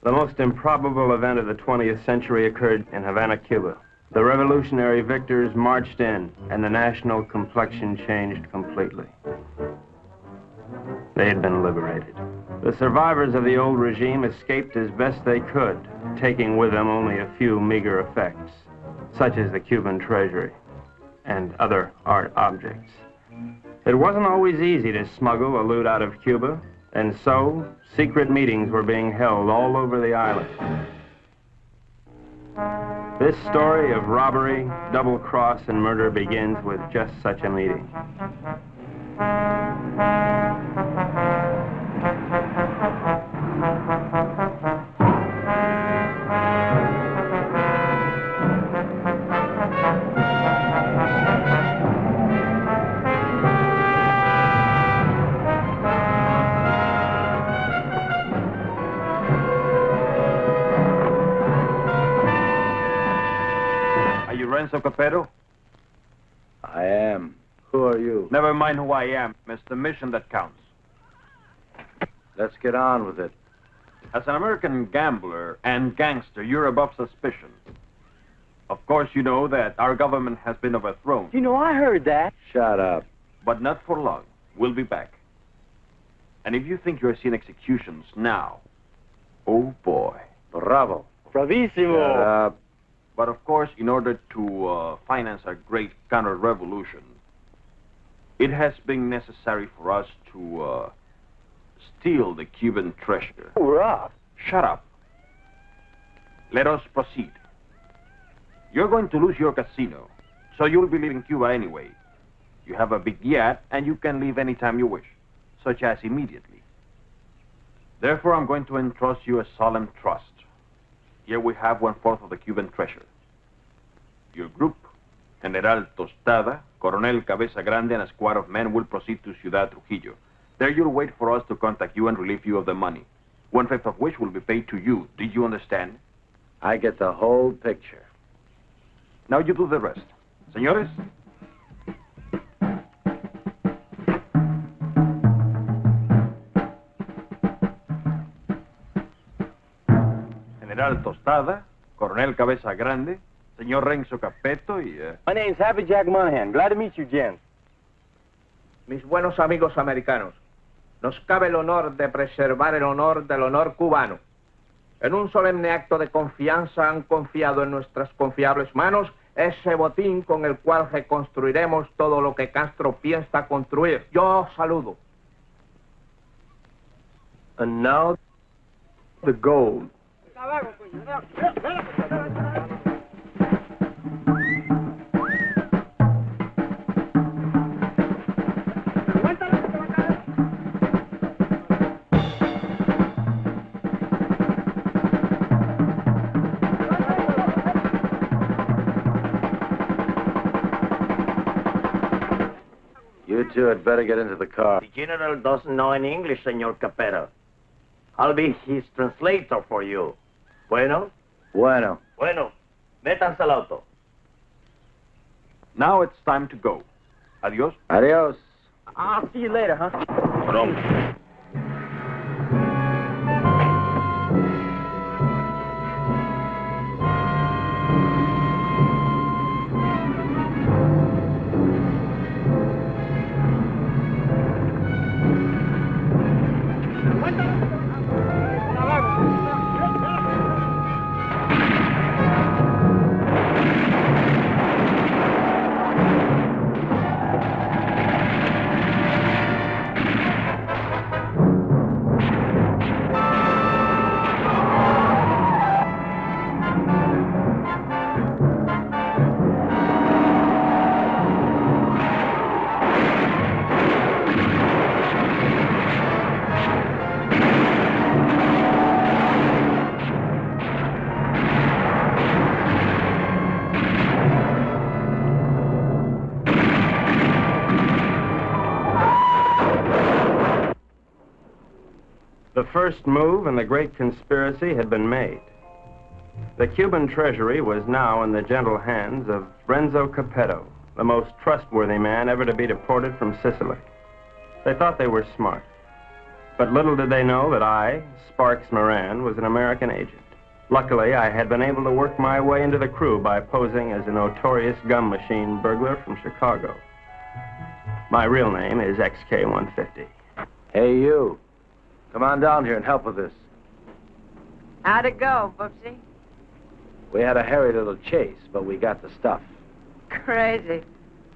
The most improbable event of the 20th century occurred in Havana, Cuba. The revolutionary victors marched in, and the national complexion changed completely. They had been liberated. The survivors of the old regime escaped as best they could, taking with them only a few meager effects, such as the Cuban treasury and other art objects. It wasn't always easy to smuggle the loot out of Cuba, and so secret meetings were being held all over the island. This story of robbery, double cross, and murder begins with just such a meeting. Renzo Capetto? I am. Who are you? Never mind who I am. It's the mission that counts. Let's get on with it. As an American gambler and gangster, you're above suspicion. Of course, you know that our government has been overthrown. You know, I heard that. Shut up. But not for long. We'll be back. And if you think you're seeing executions now, oh boy. Bravo. Bravissimo. Shut up. But of course, in order to finance our great counter-revolution, it has been necessary for us to steal the Cuban treasure. Hurrah! Shut up. Let us proceed. You're going to lose your casino, so you'll be leaving Cuba anyway. You have a big yacht, and you can leave anytime you wish, such as immediately. Therefore, I'm going to entrust you a solemn trust. Here we have 1/4 of the Cuban treasure. Your group, General Tostada, Coronel Cabeza Grande, and a squad of men will proceed to Ciudad Trujillo. There you'll wait for us to contact you and relieve you of the money, 1/5 of which will be paid to you. Did you understand? I get the whole picture. Now you do the rest. Señores? General Tostada, Coronel Cabeza Grande, Señor Renzo Capetto y... My name's Happy Jack Monahan. Glad to meet you, gents. Mis buenos amigos americanos, nos cabe el honor de preservar el honor del honor cubano. En un solemne acto de confianza han confiado en nuestras confiables manos ese botín con el cual reconstruiremos todo lo que Castro piensa construir. Yo saludo. And now, the gold. You two had better get into the car. The general doesn't know any English, Senor Capetto. I'll be his translator for you. Bueno? Bueno. Bueno. Métanse al auto. Now it's time to go. Adios. Adios. I'll see you later, huh? Pronto. The first move in the great conspiracy had been made. The Cuban treasury was now in the gentle hands of Renzo Capetto, the most trustworthy man ever to be deported from Sicily. They thought they were smart. But little did they know that I, Sparks Moran, was an American agent. Luckily, I had been able to work my way into the crew by posing as a notorious gum machine burglar from Chicago. My real name is XK150. Hey, you. Come on down here and help with this. How'd it go, Boopsy? We had a hairy little chase, but we got the stuff. Crazy.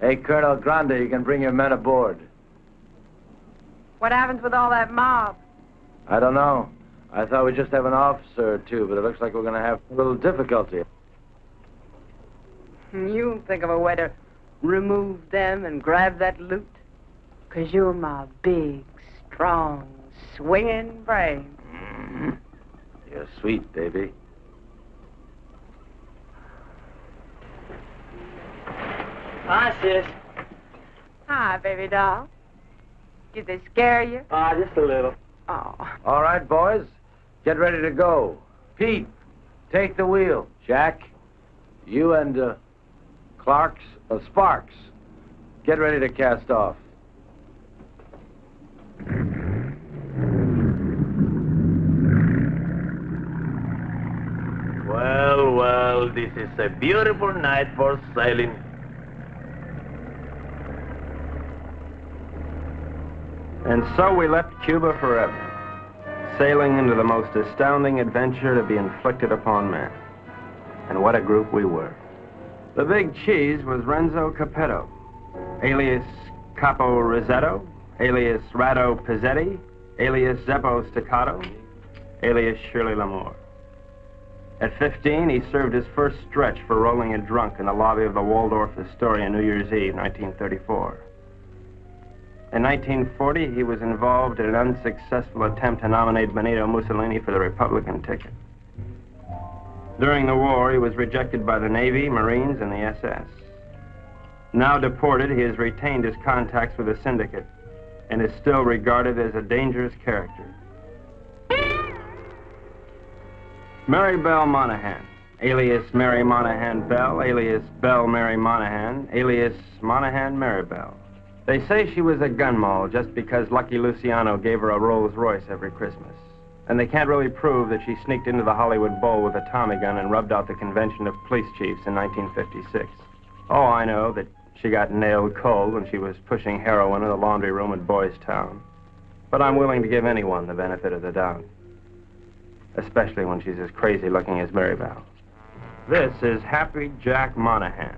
Hey, Colonel Grande, you can bring your men aboard. What happens with all that mob? I don't know. I thought we'd just have an officer or two, but it looks like we're going to have a little difficulty. You think of a way to remove them and grab that loot? 'Cause you're my big, strong, swinging brain. You're sweet, baby. Hi, sis. Hi, baby doll. Did they scare you? Just a little. Oh. All right, boys. Get ready to go. Pete, take the wheel. Jack, you and Sparks, get ready to cast off. Well, well, this is a beautiful night for sailing. And so we left Cuba forever, sailing into the most astounding adventure to be inflicted upon man. And what a group we were. The big cheese was Renzo Capetto, alias Capo Rosetto, alias Rado Pizzetti, alias Zeppo Staccato, alias Shirley Lamour. At 15, he served his first stretch for rolling a drunk in the lobby of the Waldorf Astoria New Year's Eve, 1934. In 1940, he was involved in an unsuccessful attempt to nominate Benito Mussolini for the Republican ticket. During the war, he was rejected by the Navy, Marines, and the SS. Now deported, he has retained his contacts with the syndicate and is still regarded as a dangerous character. Mary Belle Monahan, alias Mary Monahan Bell, alias Belle Mary Monahan, alias Monahan Mary Bell. They say she was a gun moll just because Lucky Luciano gave her a Rolls Royce every Christmas. And they can't really prove that she sneaked into the Hollywood Bowl with a Tommy gun and rubbed out the convention of police chiefs in 1956. Oh, I know that she got nailed cold when she was pushing heroin in the laundry room at Boys Town. But I'm willing to give anyone the benefit of the doubt, especially when she's as crazy looking as Mary Bell. This is Happy Jack Monahan.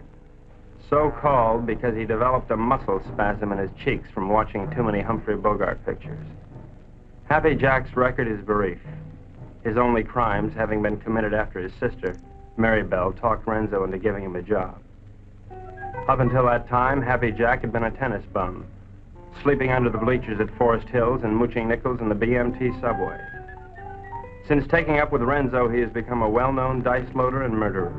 So called because he developed a muscle spasm in his cheeks from watching too many Humphrey Bogart pictures. Happy Jack's record is brief, his only crimes having been committed after his sister, Mary Bell, talked Renzo into giving him a job. Up until that time, Happy Jack had been a tennis bum, sleeping under the bleachers at Forest Hills and mooching nickels in the BMT subway. Since taking up with Renzo, he has become a well-known dice loader and murderer.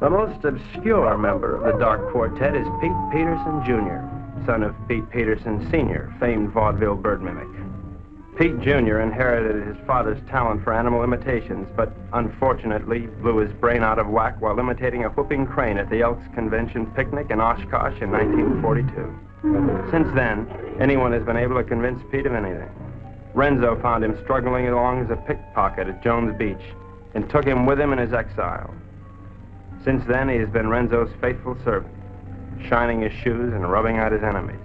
The most obscure member of the Dark Quartet is Pete Peterson, Jr., son of Pete Peterson, Sr., famed vaudeville bird mimic. Pete, Jr. inherited his father's talent for animal imitations, but unfortunately blew his brain out of whack while imitating a whooping crane at the Elks Convention picnic in Oshkosh in 1942. Since then, anyone has been able to convince Pete of anything. Renzo found him struggling along as a pickpocket at Jones Beach and took him with him in his exile. Since then, he has been Renzo's faithful servant, shining his shoes and rubbing out his enemies.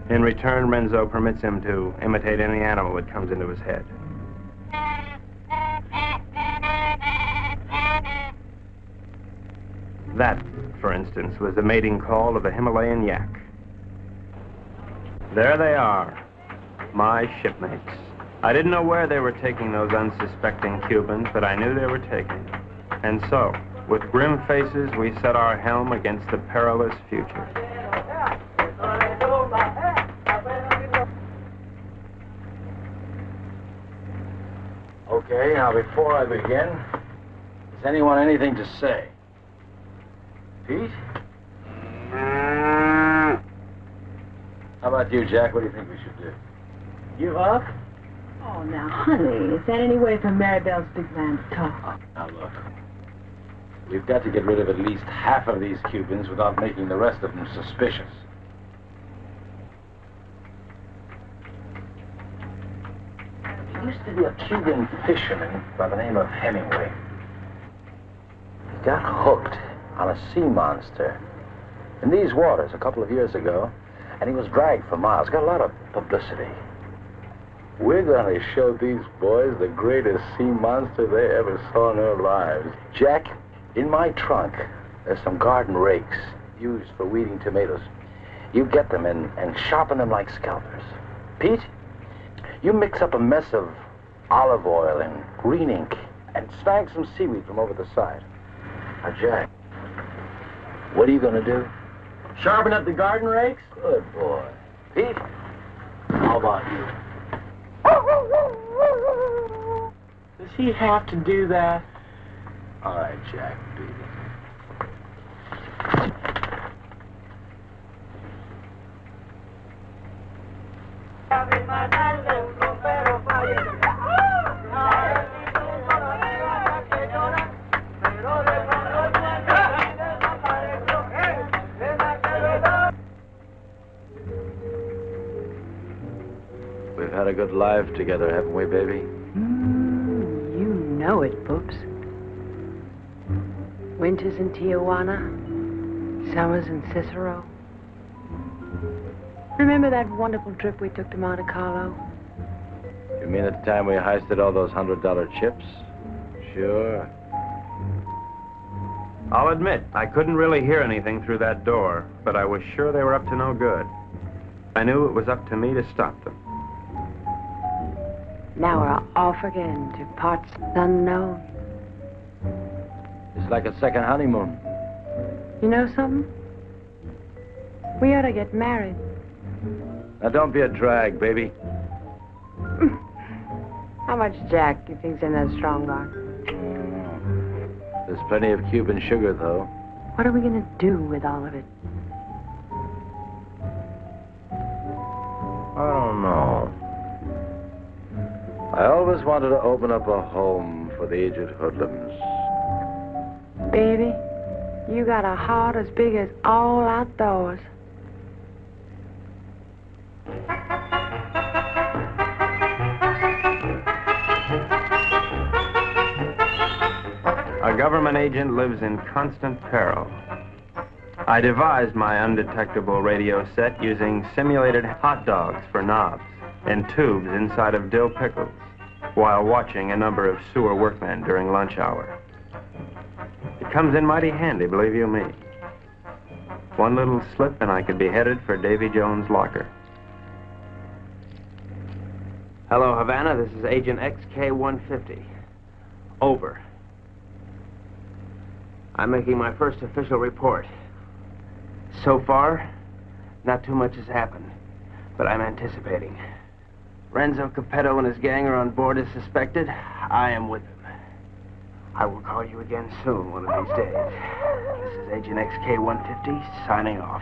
In return, Renzo permits him to imitate any animal that comes into his head. That, for instance, was the mating call of a Himalayan yak. There they are, my shipmates. I didn't know where they were taking those unsuspecting Cubans, but I knew they were taking them. And so, with grim faces, we set our helm against the perilous future. Okay, now before I begin, has anyone anything to say? Pete? How about you, Jack? What do you think we should do? Give up? Oh, now, honey, is that any way for Maribel's big man to talk? Now, look. We've got to get rid of at least half of these Cubans without making the rest of them suspicious. used to be a Cuban fisherman by the name of Hemingway. He got hooked on a sea monster in these waters a couple of years ago, and he was dragged for miles. Got a lot of publicity. We're going to show these boys the greatest sea monster they ever saw in their lives. Jack, in my trunk, there's some garden rakes used for weeding tomatoes. You get them and sharpen them like scalpers. Pete, you mix up a mess of olive oil and green ink and snag some seaweed from over the side. Now, Jack, what are you going to do? Sharpen up the garden rakes? Good boy. Pete, how about you? Does he have to do that? All right, Jack, beat it. We've had a good life together, haven't we, baby? You know it, Boops. Winters in Tijuana, summers in Cicero. Remember that wonderful trip we took to Monte Carlo? You mean at the time we heisted all those $100 chips? Sure. I'll admit, I couldn't really hear anything through that door, but I was sure they were up to no good. I knew it was up to me to stop them. Now we're off again to parts unknown. It's like a second honeymoon. You know something? We ought to get married. Now, don't be a drag, baby. How much Jack do you think's in that strong box? There's plenty of Cuban sugar, though. What are we going to do with all of it? I don't know. I always wanted to open up a home for the aged hoodlums. Baby, you got a heart as big as all outdoors. A government agent lives in constant peril. I devised my undetectable radio set using simulated hot dogs for knobs and tubes inside of dill pickles while watching a number of sewer workmen during lunch hour. It comes in mighty handy, believe you me. One little slip and I could be headed for Davy Jones' locker. Hello, Havana. This is Agent XK-150. Over. I'm making my first official report. So far, not too much has happened, but I'm anticipating. Renzo Capetto and his gang are on board as suspected. I am with them. I will call you again soon, one of these days. This is Agent XK-150, signing off.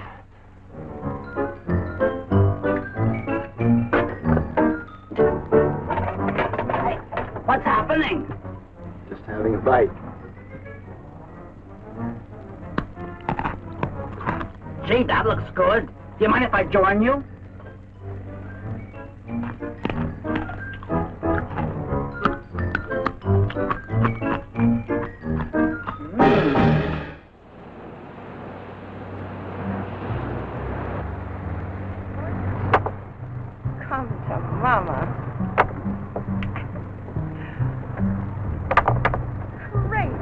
What's happening? Just having a bite. Gee, that looks good. Do you mind if I join you? Come to Mama. Great.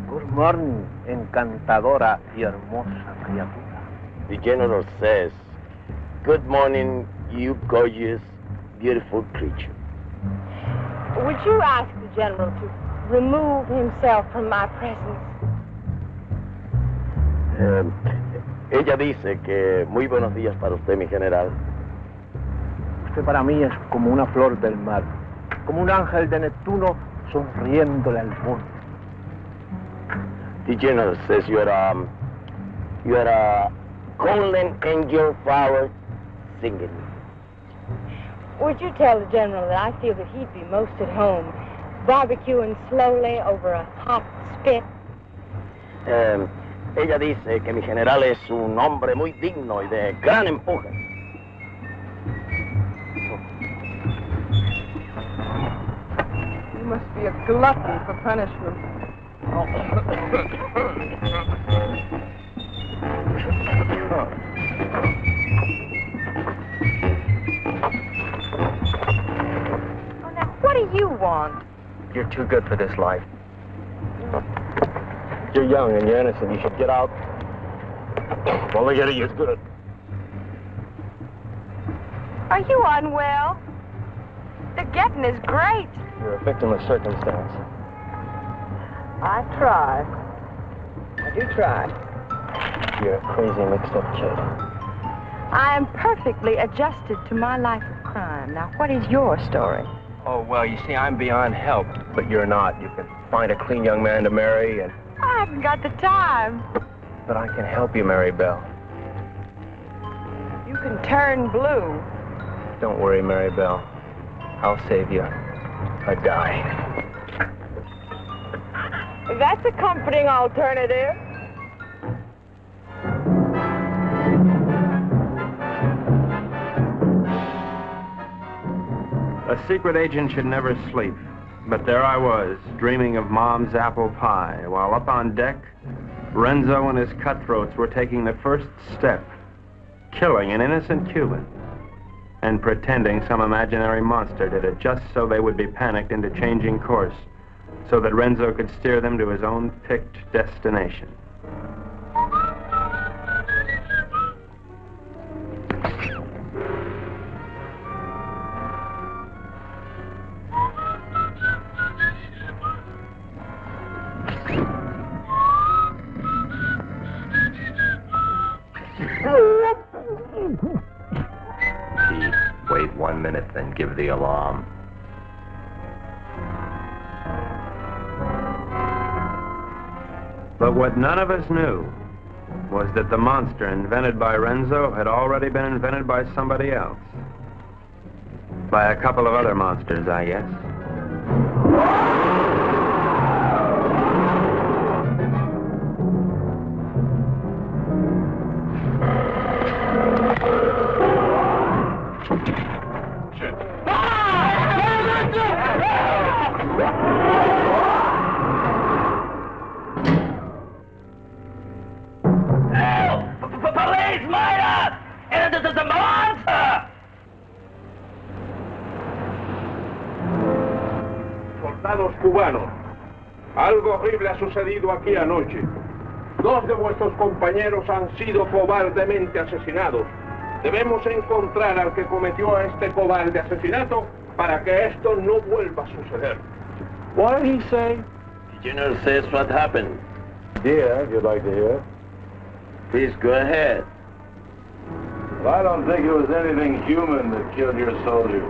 Good morning, encantadora y hermosa criatura. The general says, good morning, you gorgeous, beautiful creature. Would you ask the general to remove himself from my presence? Ella dice que muy buenos días para usted, mi general. Usted para mí es como una flor del mar, como un ángel de Neptuno sonriéndole al mundo. The general says you are a golden angel flower singing. Would you tell the general that I feel that he'd be most at home, barbecuing slowly over a hot spit? Ella dice que mi general es un hombre muy digno y de gran empuje. You must be a glutton for punishment. Oh, now, what do you want? You're too good for this life. You're young and you're innocent. You should get out. Only getting you is good. Are you unwell? The getting is great. You're a victim of circumstance. I try. I do try. You're a crazy, mixed-up kid. I am perfectly adjusted to my life of crime. Now, what is your story? Oh, well, you see, I'm beyond help, but you're not. You can find a clean young man to marry, and... I haven't got the time. But I can help you, Mary Bell. You can turn blue. Don't worry, Mary Bell. I'll save you a dime. That's a comforting alternative. A secret agent should never sleep. But there I was, dreaming of Mom's apple pie, while up on deck, Renzo and his cutthroats were taking the first step, killing an innocent Cuban, and pretending some imaginary monster did it just so they would be panicked into changing course, so that Renzo could steer them to his own picked destination. Wait 1 minute, then give the alarm. But what none of us knew was that the monster invented by Renzo had already been invented by somebody else. By a couple of other monsters, I guess. Soldados cubanos, algo horrible ha sucedido aquí anoche. 2 de vuestros compañeros han sido cobardemente asesinados. Debemos encontrar al que cometió este cobarde asesinato para que esto no vuelva a suceder. What did he say? The general says what happened. Yeah, if you'd like to hear. Please go ahead. Well, I don't think it was anything human that killed your soldiers.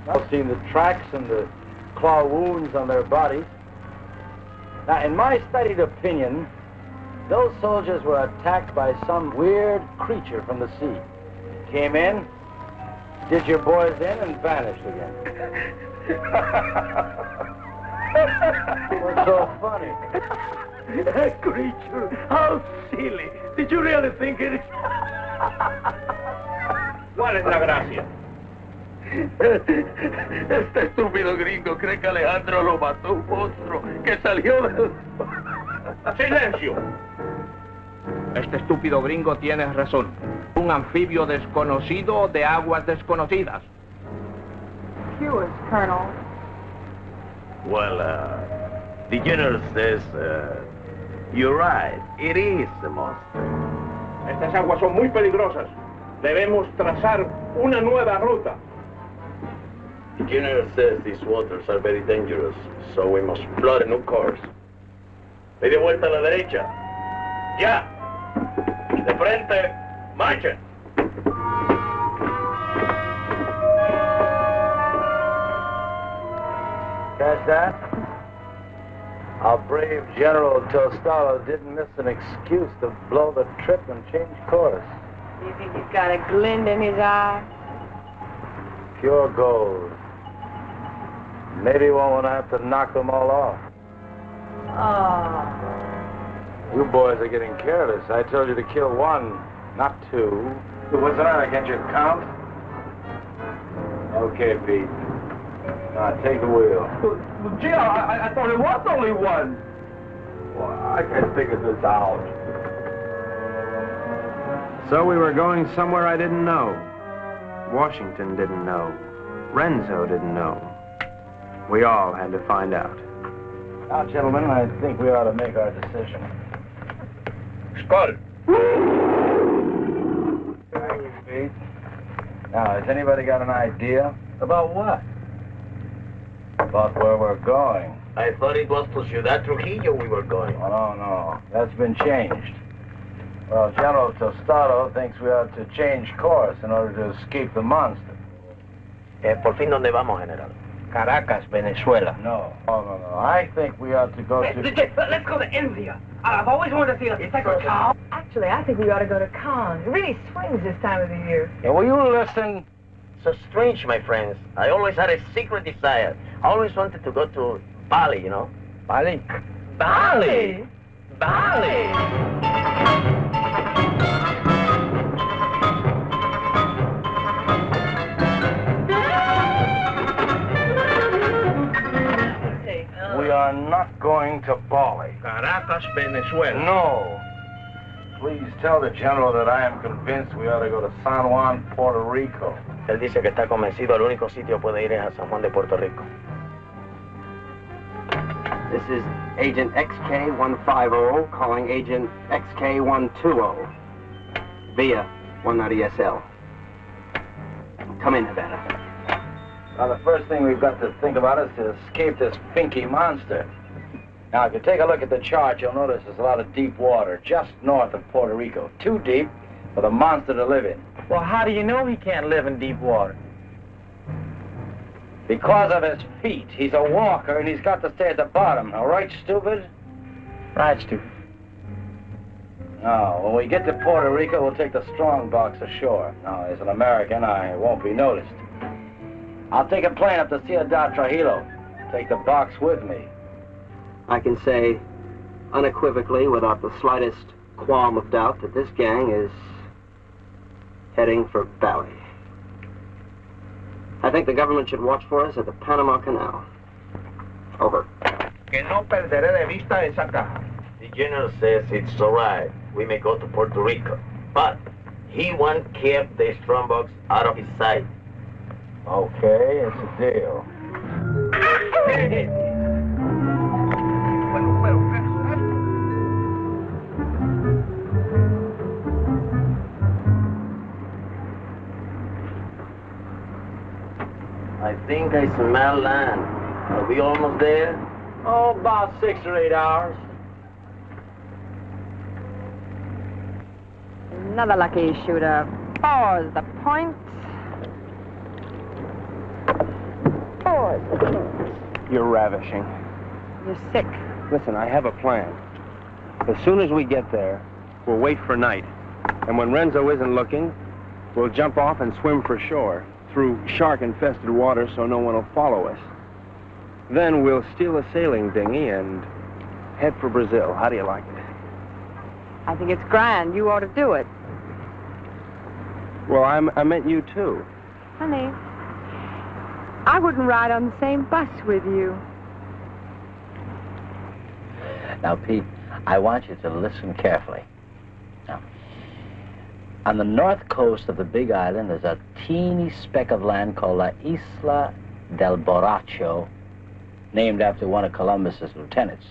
I've seen the tracks and the claw wounds on their bodies. Now, in my studied opinion, those soldiers were attacked by some weird creature from the sea. Came in, did your boys in, and vanished again. What's so funny? A creature? How silly. Did you really think it? ¿Cuál es la gracia? Este estúpido gringo cree que Alejandro lo mató un monstruo que salió de... ¡Silencio! Este estúpido gringo tiene razón. Un anfibio desconocido de aguas desconocidas. Yours, Colonel. Well, the general says, you're right. It is a monster. Estas aguas son muy peligrosas. Debemos trazar una nueva ruta. The general says these waters are very dangerous, so we must plot a new course. Media vuelta a la derecha. ¡Ya! De frente, marchen. Catch that? Our brave General Tostalo didn't miss an excuse to blow the trip and change course. You think he's got a glint in his eye? Pure gold. Maybe one will have to knock them all off. Oh. You boys are getting careless. I told you to kill one, not two. What's the matter? Can't you count? Okay, Pete. Now, take the wheel. Well, gee, I thought it was only one. Well, I can't figure this out. So we were going somewhere I didn't know. Washington didn't know. Renzo didn't know. We all had to find out. Now, gentlemen, I think we ought to make our decision. Skull. Thank you, Pete. Now, has anybody got an idea? About what? About where we're going. I thought it was to Ciudad Trujillo we were going. Oh, no. That's been changed. Well, General Tostado thinks we ought to change course in order to escape the monster. Por fin, ¿dónde vamos, General? Caracas, Venezuela. No. No. I think we ought to go to... Let's go to India. I've always wanted to see a sacred cow. Actually, I think we ought to go to Cannes. It really swings this time of the year. Yeah, will you listen? So strange, my friends. I always had a secret desire. I always wanted to go to Bali, you know? Bali? Bali! Bali! We are not going to Bali. Caracas, Venezuela. No. Please tell the General that I am convinced we ought to go to San Juan, Puerto Rico. Él dice que está convencido, el único sitio puede ir es a San Juan de Puerto Rico. This is Agent XK150 calling Agent XK120 via 190 SL. Come in, Havana. Now, the first thing we've got to think about is to escape this finky monster. Now, if you take a look at the chart, you'll notice there's a lot of deep water just north of Puerto Rico. Too deep for the monster to live in. Well, how do you know he can't live in deep water? Because of his feet. He's a walker, and he's got to stay at the bottom. All right, stupid? Right, stupid. Now, when we get to Puerto Rico, we'll take the strong box ashore. Now, as an American, I won't be noticed. I'll take a plane up to Ciudad Trujillo. Take the box with me. I can say unequivocally, without the slightest qualm of doubt, that this gang is heading for Bali. I think the government should watch for us at the Panama Canal. Over. Que no perderé de vista esa caja. The General says it's all right. We may go to Puerto Rico. But he won't keep the strong box out of his sight. Okay, it's a deal. I think I smell land. Are we almost there? Oh, about 6 or 8 hours. Another lucky shooter. Pause the point. Pause the point. You're ravishing. You're sick. Listen, I have a plan. As soon as we get there, we'll wait for night. And when Renzo isn't looking, we'll jump off and swim for shore through shark-infested water so no one will follow us. Then we'll steal a sailing dinghy and head for Brazil. How do you like it? I think it's grand. You ought to do it. Well, I meant you, too. Honey, I wouldn't ride on the same bus with you. Now, Pete, I want you to listen carefully. Now, on the north coast of the Big Island, there's a teeny speck of land called La Isla del Borracho, named after one of Columbus's lieutenants.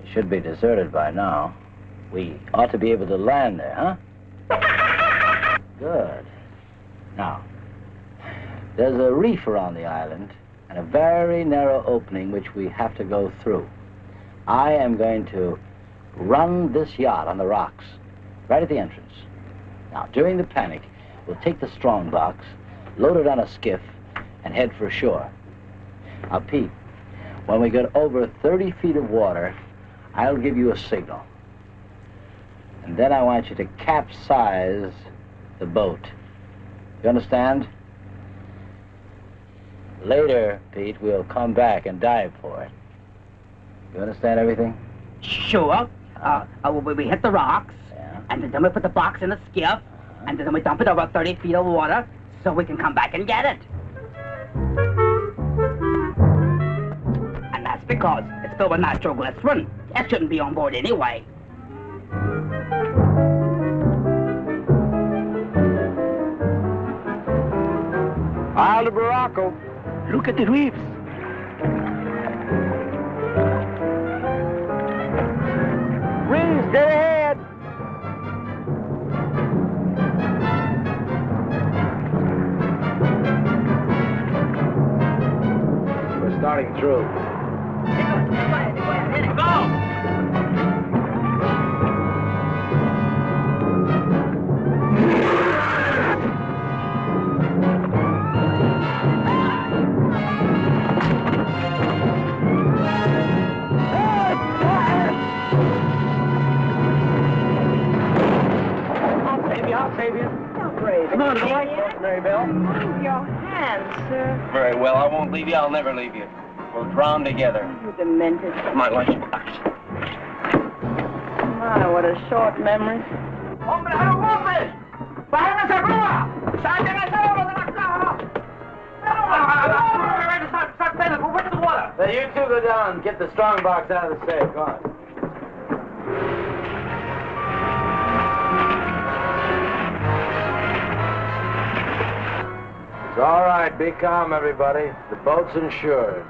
It should be deserted by now. We ought to be able to land there, huh? Good. Now, there's a reef around the island and a very narrow opening which we have to go through. I am going to run this yacht on the rocks, right at the entrance. Now, during the panic, we'll take the strong box, load it on a skiff, and head for shore. Now, Pete, when we get over 30 feet of water, I'll give you a signal. And then I want you to capsize the boat. You understand? Later, Pete, we'll come back and dive for it. You understand everything? Sure. We hit the rocks, and then we put the box in the skiff, and then we dump it over 30 feet of water so we can come back and get it. And that's because it's filled with nitroglycerin. That shouldn't be on board anyway. Isle of Morocco. Look at the reefs. Reefs, dead ahead. We're starting through. Go! Come on, boy. Mary Bell. Move your hands, sir. Very well. I won't leave you. I'll never leave you. We'll drown together. You demented. My lunchbox. My, what a short memory. ¡Hombre, a los golpes! ¡Bájenme esa grúa! ¡Saquen ese oro de la caja! Where's the water? Now you two go down and get the strong box out of the safe. Go on. It's all right. Be calm, everybody. The boat's insured.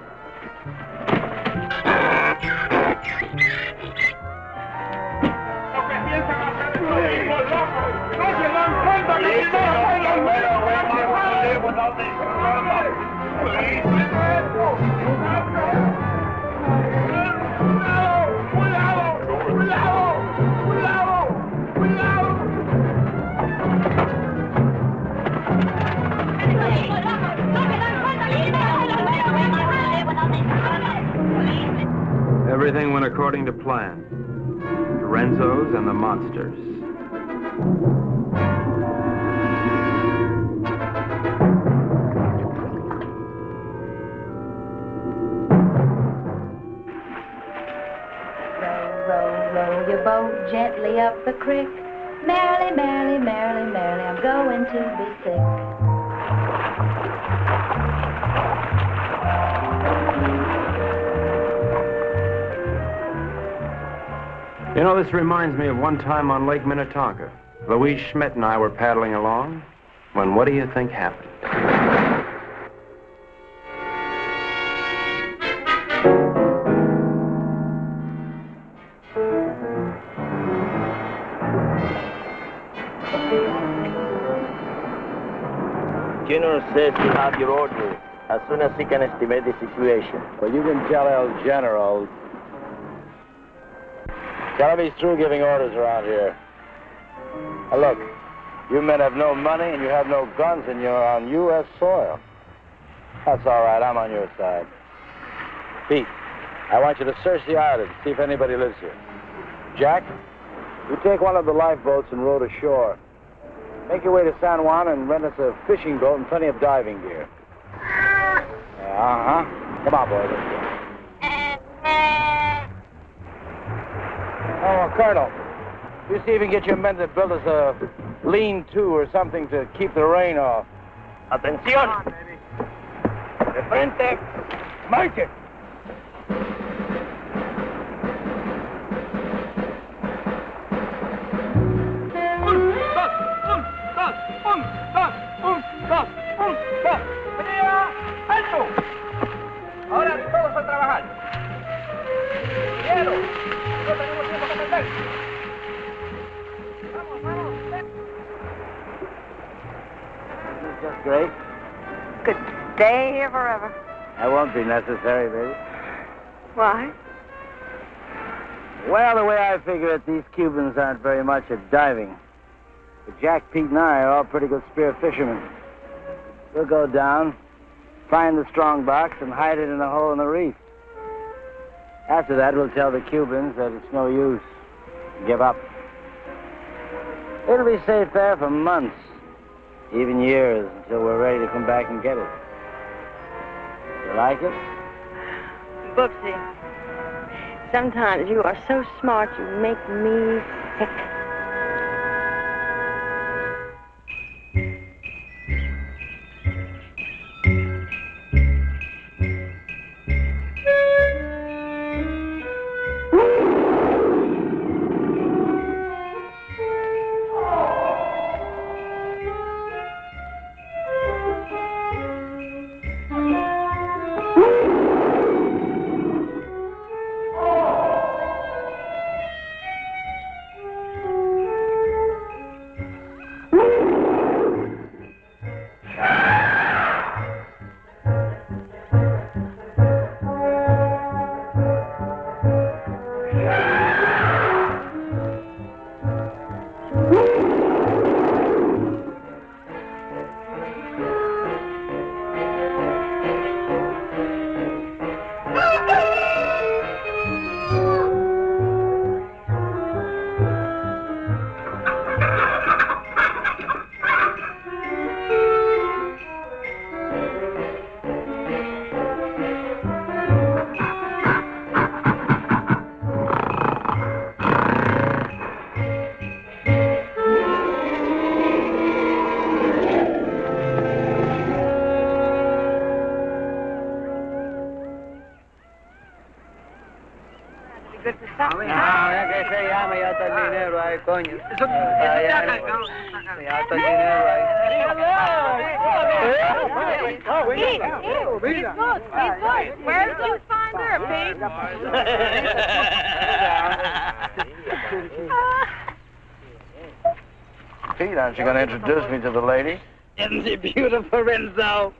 Everything went according to plan. The Renzos and the monsters. Row your boat gently up the creek. Merrily, merrily, merrily, merrily, I'm going to be sick. You know, this reminds me of one time on Lake Minnetonka. Louise Schmidt and I were paddling along when what do you think happened? General says he'll have your order as soon as he can estimate the situation. Well, you can tell El General. Tell him he's through giving orders around here. Now look, you men have no money and you have no guns and you're on U.S. soil. That's all right, I'm on your side. Pete, I want you to search the island, see if anybody lives here. Jack, you take one of the lifeboats and row to shore. Make your way to San Juan and rent us a fishing boat and plenty of diving gear. Uh-huh. Come on, boys, let's go. Oh, Colonel, you see if you can get your men to build us a lean-to or something to keep the rain off. Atención! De frente, marche! Ahora todos a trabajar. Quiero. No tenemos tiempo que perder. Vamos, vamos. This is just great. Could stay here forever. That won't be necessary, baby. Why? Well, the way I figure it, these Cubans aren't very much at diving. But Jack, Pete, and I are all pretty good spear fishermen. We'll go down, find the strong box, and hide it in a hole in the reef. After that, we'll tell the Cubans that it's no use. Give up. It'll be safe there for months, even years, until we're ready to come back and get it. You like it? Boopsie. Sometimes you are so smart, you make me sick. Where'd you find her, Pete? Pete, aren't you going to introduce me to the lady? Isn't she beautiful, Renzo?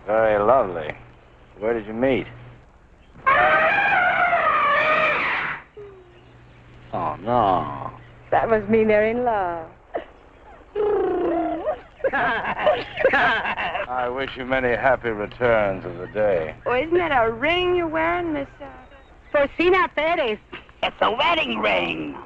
Very lovely. Where did you meet? Oh, no. That must mean they're in love. I wish you many happy returns of the day. Oh, isn't that a ring you're wearing, Miss... Porcina Perez. It's a wedding ring.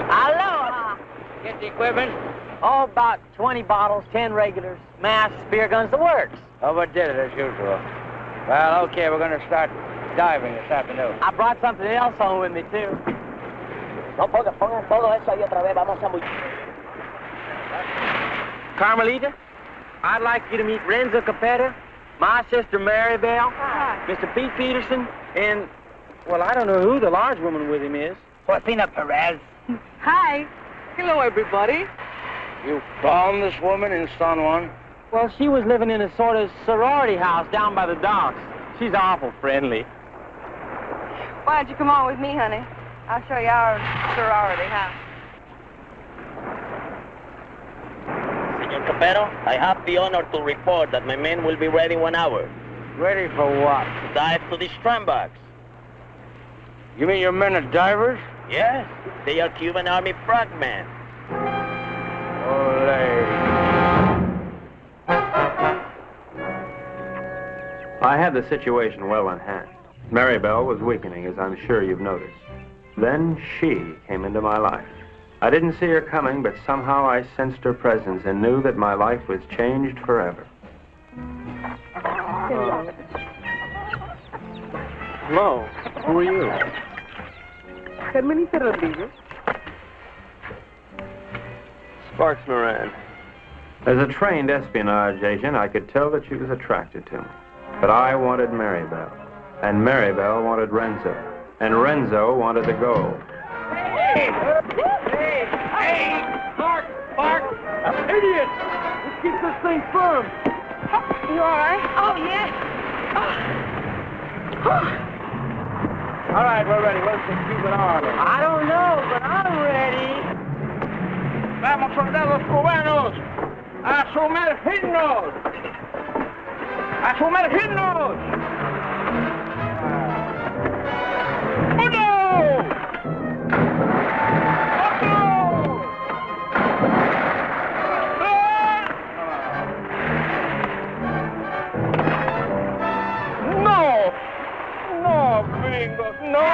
Aloha. Get the equipment. Oh, about 20 bottles, 10 regulars, masks, spear guns, the works. Overdid it as usual. Well, okay, we're going to start diving this afternoon. I brought something else home with me, too. No, pongan todo eso ahí otra vez. Vamos a muy... Carmelita, I'd like you to meet Renzo Capetto, my sister Maribel, Mr. Pete Peterson, and, well, I don't know who the large woman with him is. Porcina Perez. Hi. Hello, everybody. You found this woman in San Juan? Well, she was living in a sort of sorority house down by the docks. She's awful friendly. Why don't you come on with me, honey? I'll show you our sorority house. Senor Capetto, I have the honor to report that my men will be ready in 1 hour. Ready for what? To dive to the strandbox. You mean your men are divers? Yes, they are Cuban Army frogmen. I had the situation well in hand. Maribel was weakening, as I'm sure you've noticed. Then she came into my life. I didn't see her coming, but somehow I sensed her presence and knew that my life was changed forever. Hello, who are you? Carmelita Rodriguez. Sparks Moran. As a trained espionage agent, I could tell that she was attracted to me. But I wanted Maribel, and Maribel wanted Renzo, and Renzo wanted the gold. Hey! Mark! Idiot! Let's keep this thing firm. You all right? Oh, yes. All right, we're ready. Where's the Cuban army? I don't know, but I'm ready. Vamos, soldados cubanos, a sumergirnos. ¡A sumergirnos! ¡Uno! ¡No! ¡No, gringos! ¡No!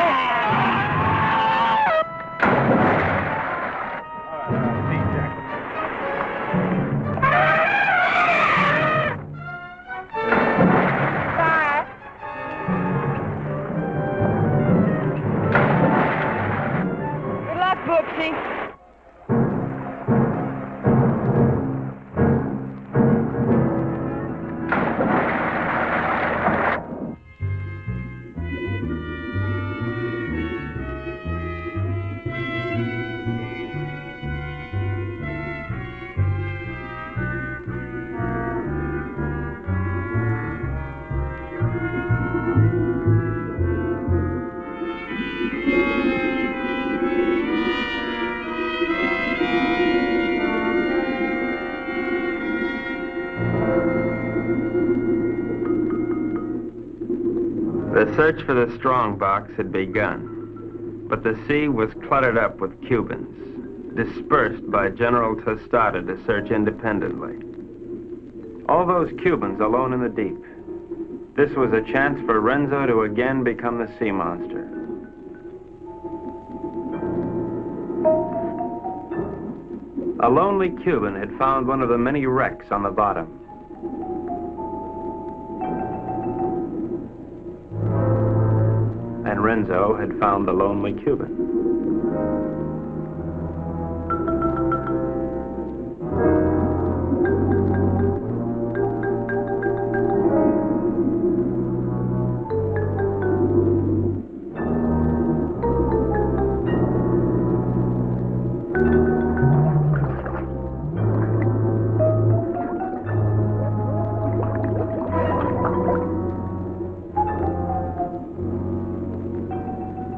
The search for the strongbox had begun, but the sea was cluttered up with Cubans, dispersed by General Tostada to search independently. All those Cubans alone in the deep. This was a chance for Renzo to again become the sea monster. A lonely Cuban had found one of the many wrecks on the bottom. And Renzo had found the lonely Cuban.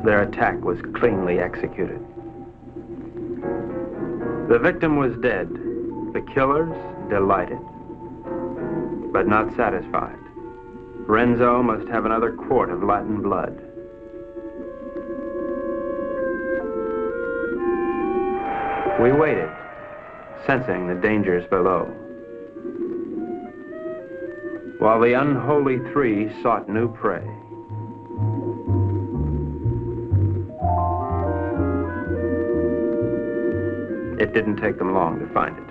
Their attack was cleanly executed. The victim was dead, the killers delighted, but not satisfied. Renzo must have another quart of Latin blood. We waited, sensing the dangers below, while the unholy three sought new prey. It didn't take them long to find it.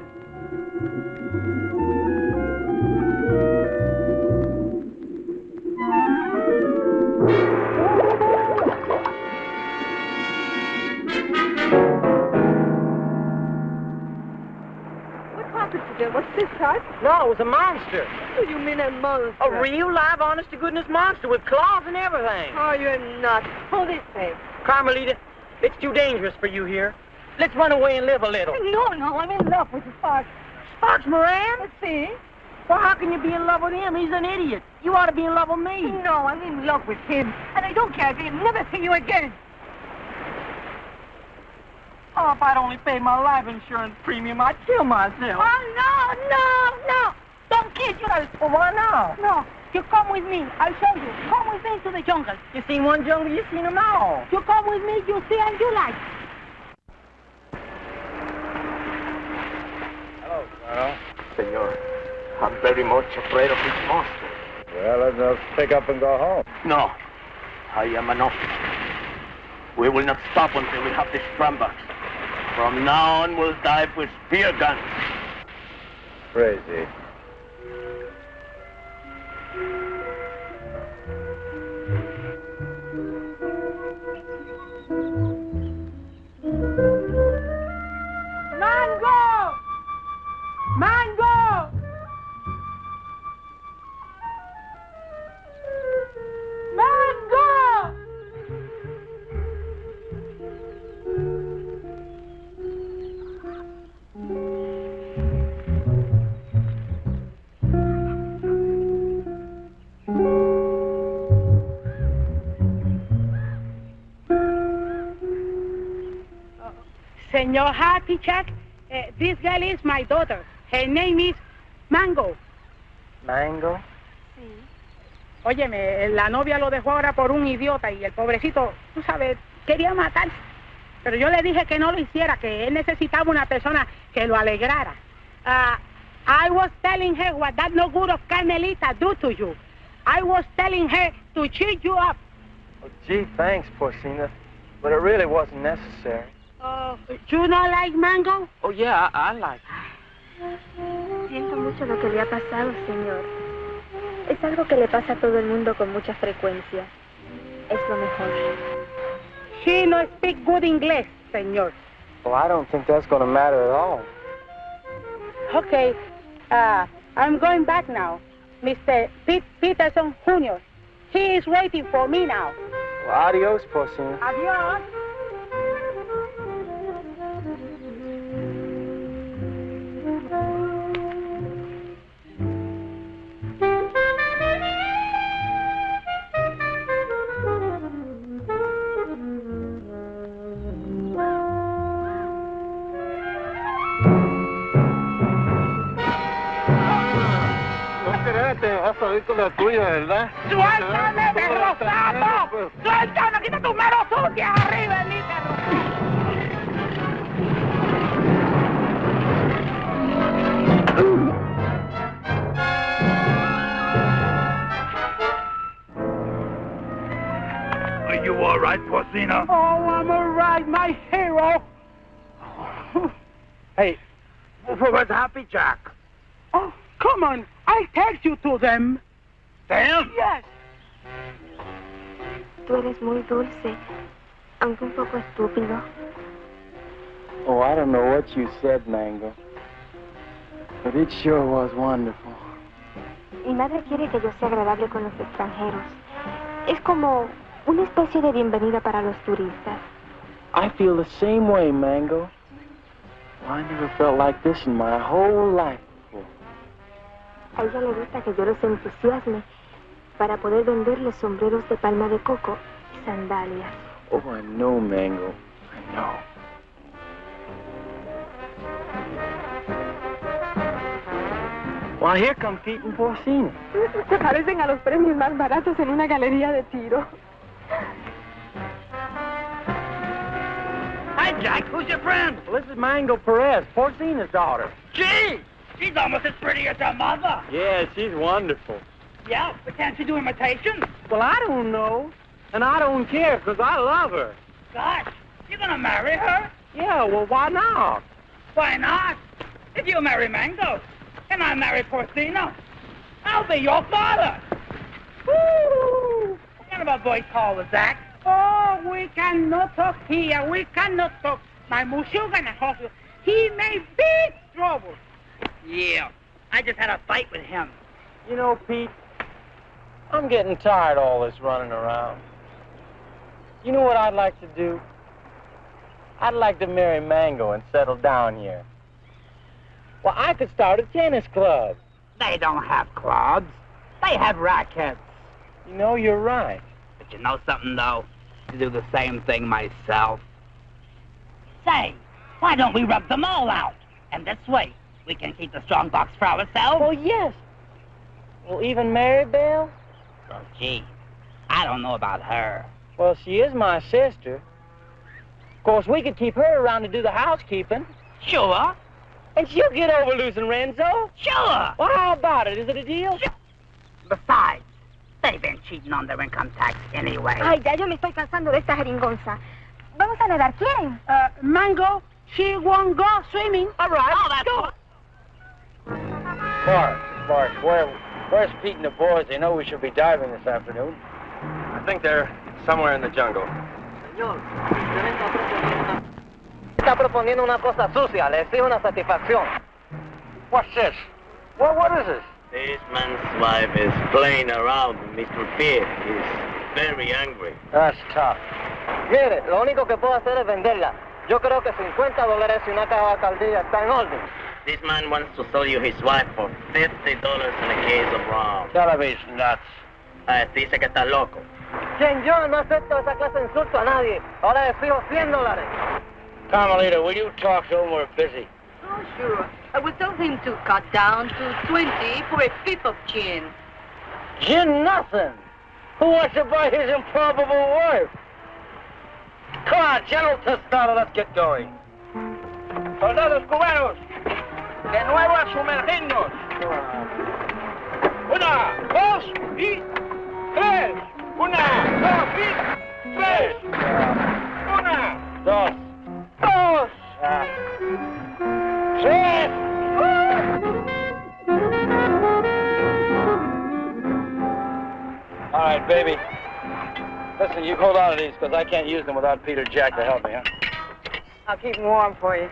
What happened to them? What's this, Todd? No, it was a monster. What do you mean a monster? A real, live, honest-to-goodness monster with claws and everything. Oh, you're nuts. Hold this thing. Carmelita, it's too dangerous for you here. Let's run away and live a little. No, I'm in love with Sparks. Sparks Moran? Let's see. Well, how can you be in love with him? He's an idiot. You ought to be in love with me. No, I'm in love with him. And I don't care if he'll never see you again. Oh, if I'd only paid my life insurance premium, I'd kill myself. Oh, no. Don't kid you. Well, why not? No. You come with me. I'll show you. Come with me to the jungle. You seen one jungle, you seen them all. You come with me, you see and you like. Senor, I'm very much afraid of this monster. Well, let us pick up and go home. No, I am enough. We will not stop until we have this strongbox. From now on, we'll dive with spear guns. Crazy. Mango! Mango! Senor Happy Jack, this girl is my daughter. Her name is Mango. ¿Mango? Sí. Óyeme, la novia lo dejó ahora por un idiota y el pobrecito, tú sabes, quería matarse. Pero yo le dije que no lo hiciera, que él necesitaba una persona que lo alegrara. I was telling her what that no good of Carmelita do to you. I was telling her to cheer you up. Oh, gee, thanks, Porcina. But it really wasn't necessary. You don't like Mango? Oh, yeah, I like it. Siento mucho lo que le ha pasado, señor. Es algo que le pasa a todo el mundo con mucha frecuencia. Es lo mejor. She no speak good English, señor. Well, I don't think that's going to matter at all. Okay, I'm going back now. Mr. Peterson Jr. He is waiting for me now. Well, adios, Porcina. Adios. vas a salir con la tuya, ¿verdad? ¡Suéltame, perro sapo! ¡Suéltame! ¡Quita tus manos sucias arriba de mí, perro! Are you all right, Porcino? Oh, I'm all right, my hero. Hey, where's Happy Jack? Oh, come on. I'll take you to them. Them? Yes. Tú eres muy dulce, aunque un poco estúpido. Oh, I don't know what you said, Mango. But it sure was wonderful. Mi madre quiere que yo sea agradable con los extranjeros. Es como una especie de bienvenida para los turistas. I feel the same way, Mango. I never felt like this in my whole life before. A ella le gusta que yo los entusiasme para poder venderles sombreros de palma de coco y sandalias. Oh, I know, Mango. I know. Well, here come Pete and Porcino. Se parecen a los premios más baratos en una galería de tiro. Hi, Jack. Who's your friend? Well, this is Mango Perez, Porcino's daughter. Gee, she's almost as pretty as her mother. Yeah, she's wonderful. Yeah, but can't she do imitations? Well, I don't know. And I don't care, because I love her. Gosh, you're gonna marry her? Yeah, well, why not? Why not? If you marry Mango, and I marry Porcino, I'll be your father. Woo! What kind of a voice call is that? Oh, we cannot talk here. We cannot talk. My monsieur gonna help you. He may big trouble. Yeah, I just had a fight with him. You know, Pete, I'm getting tired of all this running around. You know what I'd like to do? I'd like to marry Mango and settle down here. Well, I could start a tennis club. They don't have clubs. They have rackets. You know, you're right. But you know something, though? I do the same thing myself. Say, why don't we rub them all out? And this way, we can keep the strong box for ourselves. Oh, yes. Well, even Maribel? Well, gee, I don't know about her. Well, she is my sister. Of course, we could keep her around to do the housekeeping. Sure. And she'll get over losing Renzo. Sure. Well, how about it? Is it a deal? Sure. Besides, they've been cheating on their income tax anyway. Ay, ya yo me estoy cansando de esta jeringonza. Vamos a nadar, ¿quieren? Mango, she won't go swimming. All right. Oh, that's cool. Bart, where's Pete and the boys? They know we should be diving this afternoon. I think they're somewhere in the jungle. Señor, está proponiendo una cosa sucia. Le exijo una satisfacción. What's this? What is this? This man's wife is playing around, Mr. Pete. He's very angry. That's tough. Mire, lo único que puedo hacer es venderla. Yo creo que $50 y una caja de alcaldía está en orden. This man wants to sell you his wife for $50 and a case of rum. Tell him he's nuts. Dice que está loco. Quien yo no acepto esa clase de insulto a nadie. Ahora le exijo $100. Carmelita, will you talk so we're busy? Oh, sure. I will tell him to cut down to 20 for a fifth of gin. Gin nothing. Who wants to buy his improbable wife? Come on, General Tostado, let's get going. Soldados cubanos, de nuevo a sumergirnos. 1, 2 y 3. 1, 2 y 3. 1, 2, 2, 3. All right, baby. Listen, you hold on to these, because I can't use them without Peter Jack to help me, huh? I'll keep them warm for you.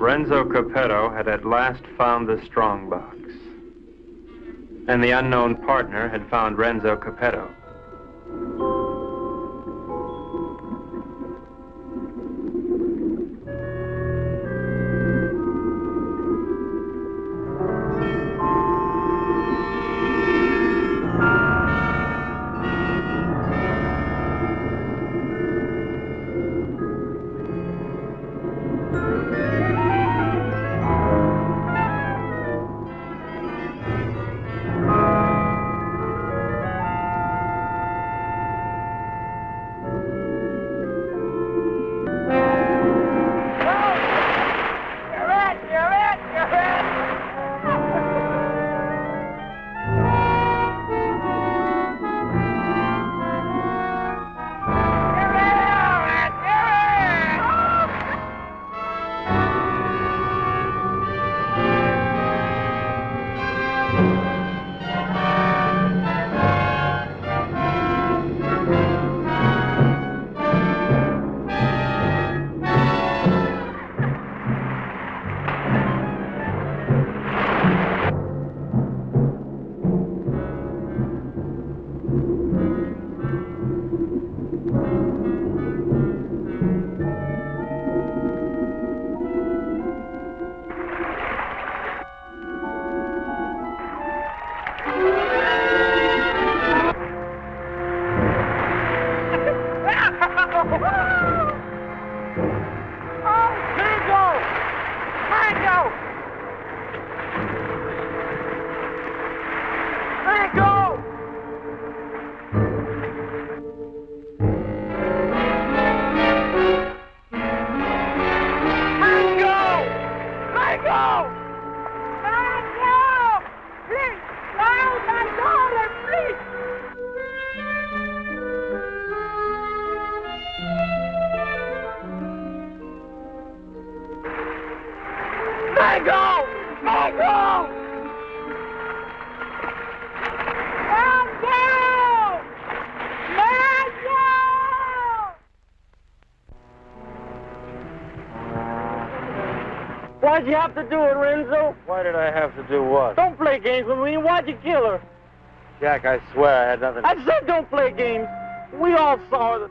Renzo Capetto had at last found the strongbox. And the unknown partner had found Renzo Capetto. Why'd you have to do it, Renzo? Why did I have to do what? Don't play games with me. Why'd you kill her? Jack, I swear I had nothing to... I said don't play games. We all saw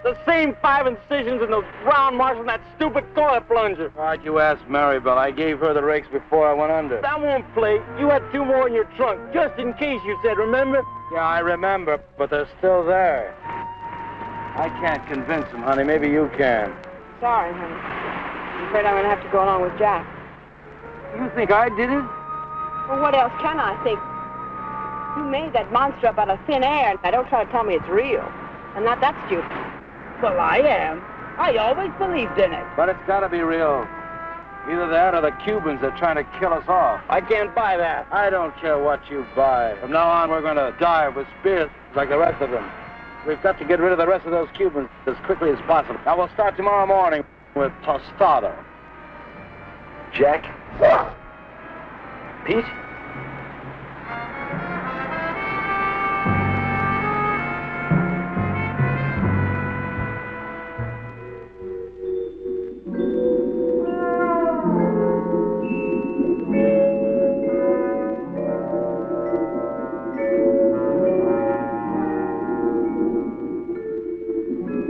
the same 5 incisions and those round marks on that stupid toilet plunger. Why'd you ask Maribel? I gave her the rakes before I went under. That won't play. You had 2 more in your trunk, just in case, you said, remember? Yeah, I remember, but they're still there. I can't convince them, honey. Maybe you can. Sorry, honey. I'm afraid I'm going to have to go along with Jack. You think I did it? Well, what else can I think? You made that monster up out of thin air. Now, don't try to tell me it's real. I'm not that stupid. Well, I am. I always believed in it. But it's got to be real. Either that or the Cubans are trying to kill us off. I can't buy that. I don't care what you buy. From now on, we're going to die with spears like the rest of them. We've got to get rid of the rest of those Cubans as quickly as possible. Now, we'll start tomorrow morning with tostada. Jack? Pete?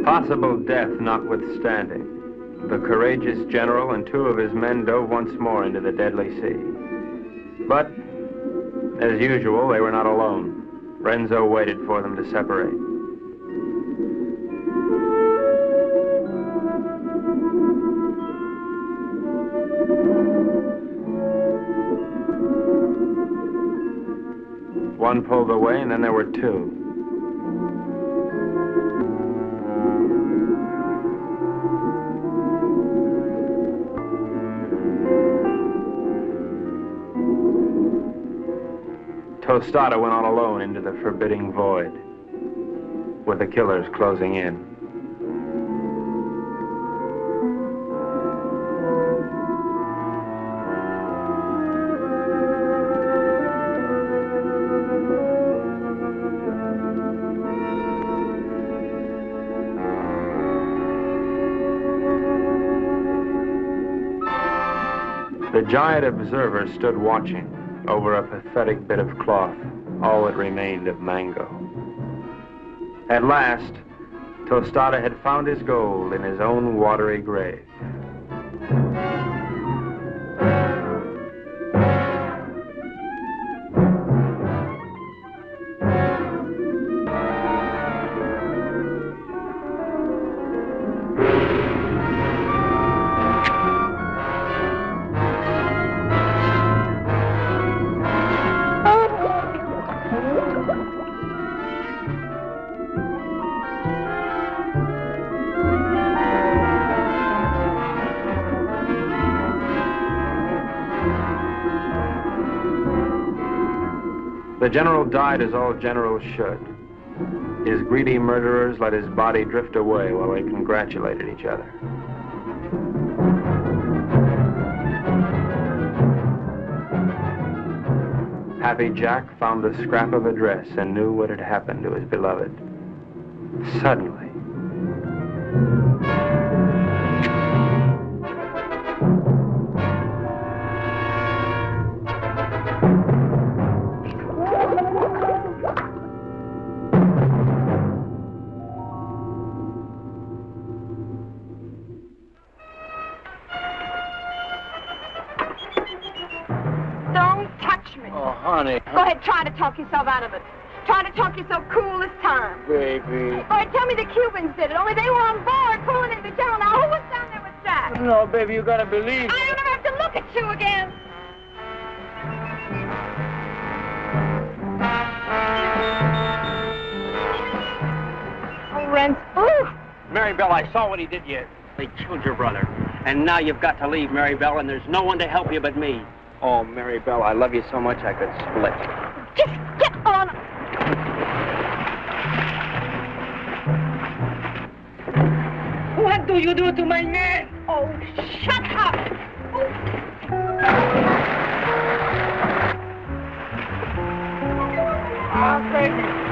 Possible death notwithstanding, the courageous general and 2 of his men dove once more into the deadly sea. But, as usual, they were not alone. Renzo waited for them to separate. One pulled away, and then there were 2. Tostada went on alone into the forbidding void, with the killers closing in. The giant observer stood watching over a pathetic bit of cloth, all that remained of mango. At last, Tostada had found his gold in his own watery grave. The general died as all generals should. His greedy murderers let his body drift away while they congratulated each other. Happy Jack found the scrap of a dress and knew what had happened to his beloved. Suddenly, Go ahead, try to talk yourself out of it. Try to talk yourself cool this time. Baby. All right, tell me the Cubans did it, only they were on board pulling in the general. Now, who was down there with Jack? No, baby, you gotta believe I don't ever have to look at you again. Oh, Renzo. Oh. Mary Bell, I saw what he did to you. They killed your brother. And now you've got to leave, Mary Bell, and there's no one to help you but me. Oh, Mary Bell, I love you so much I could split. Just get on. What do you do to my man? Oh, shut up. Oh, baby.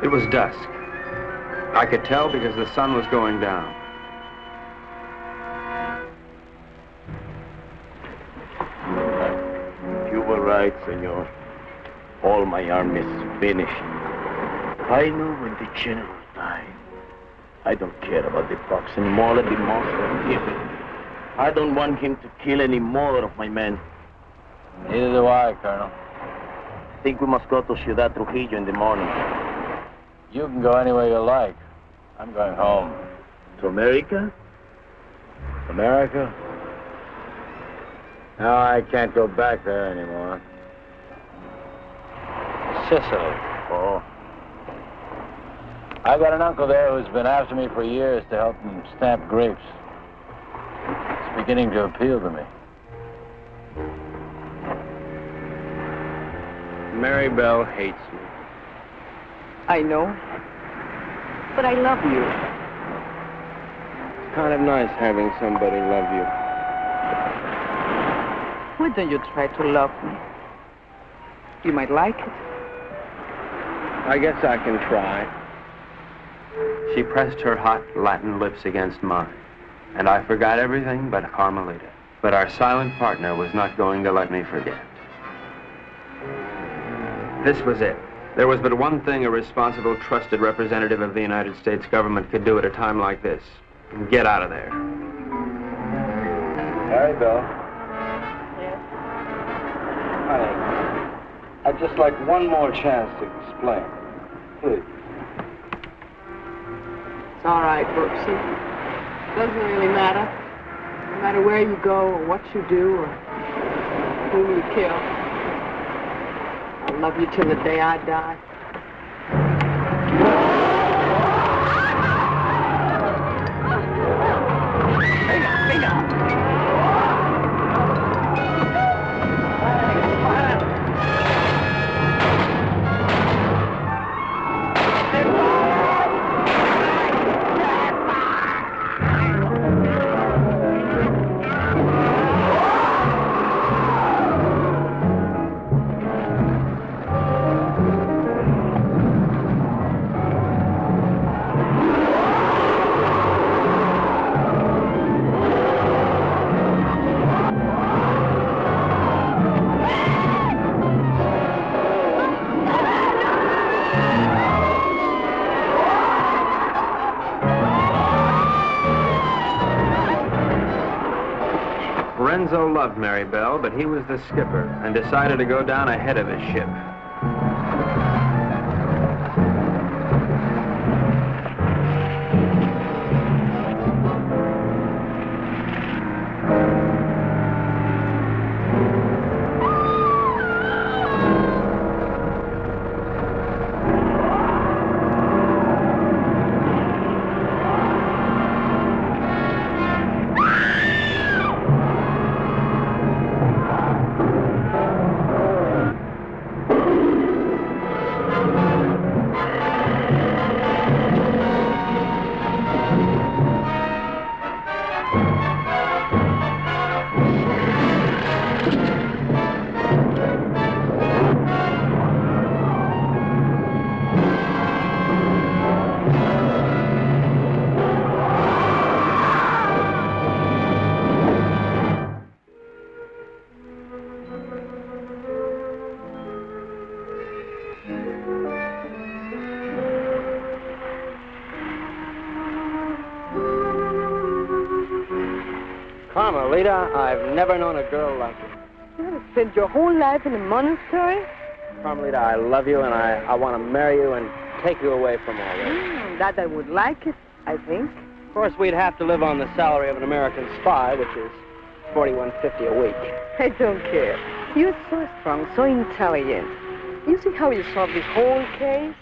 it was dusk. I could tell because the sun was going down. You were right, senor. All my army is finished. I know when the general died. I don't care about the fox anymore. Let the monster kill him. I don't want him to kill any more of my men. Neither do I, Colonel. I think we must go to Ciudad Trujillo in the morning. You can go anywhere you like. I'm going home. To America? America? No, I can't go back there anymore. Sicily. Oh. I got an uncle there who's been after me for years to help him stamp grapes. It's beginning to appeal to me. Mary Bell hates me. I know. But I love you. It's kind of nice having somebody love you. Why don't you try to love me? You might like it. I guess I can try. She pressed her hot Latin lips against mine, and I forgot everything but Carmelita. But our silent partner was not going to let me forget. This was it. There was but one thing a responsible, trusted representative of the United States government could do at a time like this. Get out of there. Mary Bell. Yes? Honey, I'd just like one more chance to explain. Please. It's all right, Brooksy. Doesn't really matter. No matter where you go or what you do or whom you kill. I'll love you till the day I die. Renzo loved Mary Bell, but he was the skipper and decided to go down ahead of his ship. Carmelita, I've never known a girl like you. You have spent your whole life in a monastery? Carmelita, I love you, and I want to marry you and take you away from all this. That I would like it, I think. Of course, we'd have to live on the salary of an American spy, which is $41.50 a week. I don't care. You're so strong, so intelligent. You see how you solved this whole case?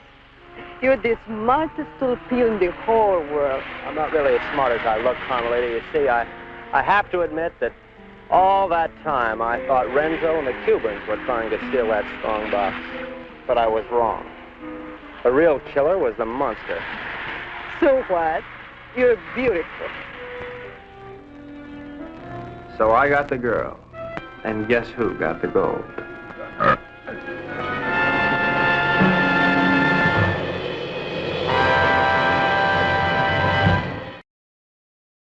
You're the smartest torpedo in the whole world. I'm not really as smart as I look, Carmelita. You see, I have to admit that all that time I thought Renzo and the Cubans were trying to steal that strong box. But I was wrong. The real killer was the monster. So what? You're beautiful. So I got the girl. And guess who got the gold?